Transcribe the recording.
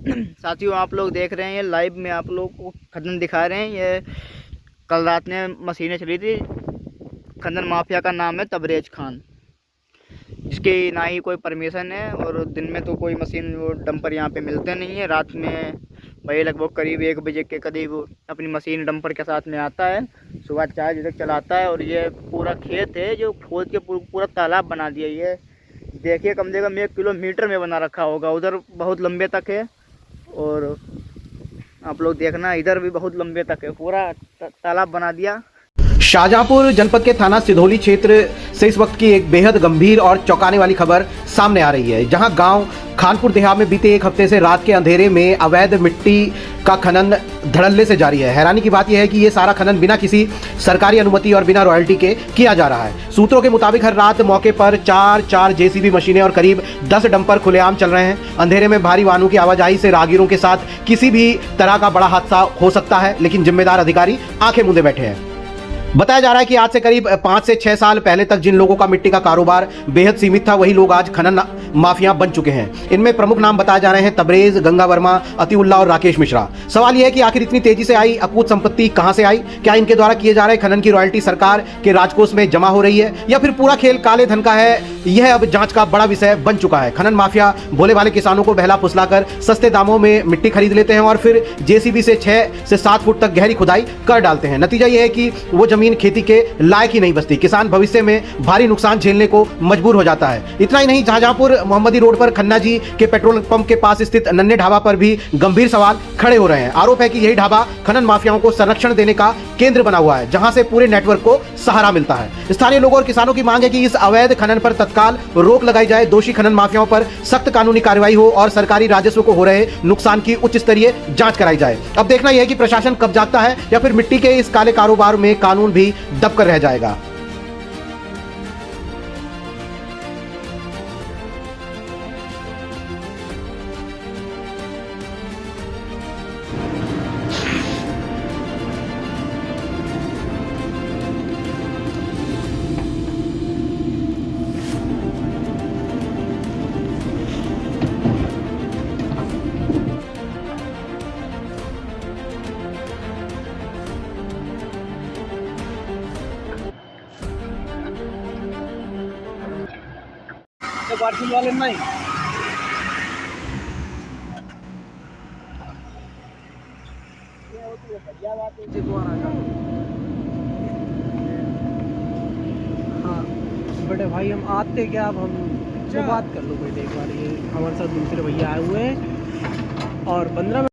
साथियों, आप लोग देख रहे हैं ये लाइव में आप लोग को खनन दिखा रहे हैं। ये कल रात में मशीनें चली थी। खनन माफिया का नाम है तबरेज खान, जिसकी ना ही कोई परमिशन है और दिन में तो कोई मशीन वो डंपर यहाँ पे मिलते नहीं है। रात में वही लगभग करीब 1 बजे के करीब अपनी मशीन डंपर के साथ में आता है, सुबह 4 बजे तक चलाता है। और ये पूरा खेत है जो खोद के पूरा तालाब बना दिया। ये देखिए, कम से कम 1 किलोमीटर में बना रखा होगा, उधर बहुत लंबे तक है। और आप लोग देखना, इधर भी बहुत लंबे तक है, पूरा तालाब बना दिया। शाहजहांपुर जनपद के थाना सिधौली क्षेत्र से इस वक्त की एक बेहद गंभीर और चौंकाने वाली खबर सामने आ रही है, जहां गांव खानपुर देहात में बीते 1 हफ्ते से रात के अंधेरे में अवैध मिट्टी का खनन धड़ल्ले से जारी है। हैरानी की बात यह है कि ये सारा खनन बिना किसी सरकारी अनुमति और बिना रॉयल्टी के किया जा रहा है। सूत्रों के मुताबिक हर रात मौके पर 4 जेसीबी मशीनें और करीब 10 डंपर खुलेआम चल रहे हैं। अंधेरे में भारी वाहनों की आवाजाही से राहगीरों के साथ किसी भी तरह का बड़ा हादसा हो सकता है, लेकिन जिम्मेदार अधिकारी आंखें मूंदे बैठे हैं। बताया जा रहा है कि आज से करीब 5 से 6 साल पहले तक जिन लोगों का मिट्टी का कारोबार बेहद सीमित था, वही लोग आज खनन माफिया बन चुके हैं। इनमें प्रमुख नाम बताए जा रहे हैं तबरेज, गंगा वर्मा, अतिउल्लाह और राकेश मिश्रा। सवाल यह है कि आखिर इतनी तेजी से आई अकूत संपत्ति कहां से आई? क्या इनके द्वारा किए जा रहे खनन की रॉयल्टी सरकार के राजकोष में जमा हो रही है, या फिर पूरा खेल काले धन का है? यह अब जांच का बड़ा विषय बन चुका है। खनन माफिया भोले भाले किसानों को बहला फुसलाकर सस्ते दामों में मिट्टी खरीद लेते हैं और फिर जेसीबी से 6 से 7 फुट तक गहरी खुदाई कर डालते हैं। नतीजा यह है कि वो जमीन खेती के लायक ही नहीं बचती। किसान भविष्य में भारी नुकसान झेलने को मजबूर हो जाता है। इतना ही नहीं, शाहजहांपुर मोहम्मदी रोड पर खन्ना जी के पेट्रोल पंप के पास स्थित नन्हे ढाबा पर भी गंभीर सवाल खड़े हो रहे हैं। आरोप है कि यही ढाबा खनन माफियाओं को संरक्षण देने का केंद्र बना हुआ है, जहां से पूरे नेटवर्क को सहारा मिलता है। स्थानीय लोगों और किसानों की मांग है कि इस अवैध खनन पर तत्काल रोक लगाई जाए, दोषी खनन माफियाओं पर सख्त कानूनी कार्रवाई हो और सरकारी राजस्व को हो रहे नुकसान की उच्च स्तरीय जांच कराई जाए। अब देखना यह है कि प्रशासन कब जागता है या फिर मिट्टी के इस काले कारोबार में कानून भी दबकर रह जाएगा। पार्किंग वाले नहीं हाँ बड़े भाई, हम आते क्या, अब हम जो बात कर लो बेटे एक बार। ये हमारे साथ दूसरे भैया आए हुए हैं और 15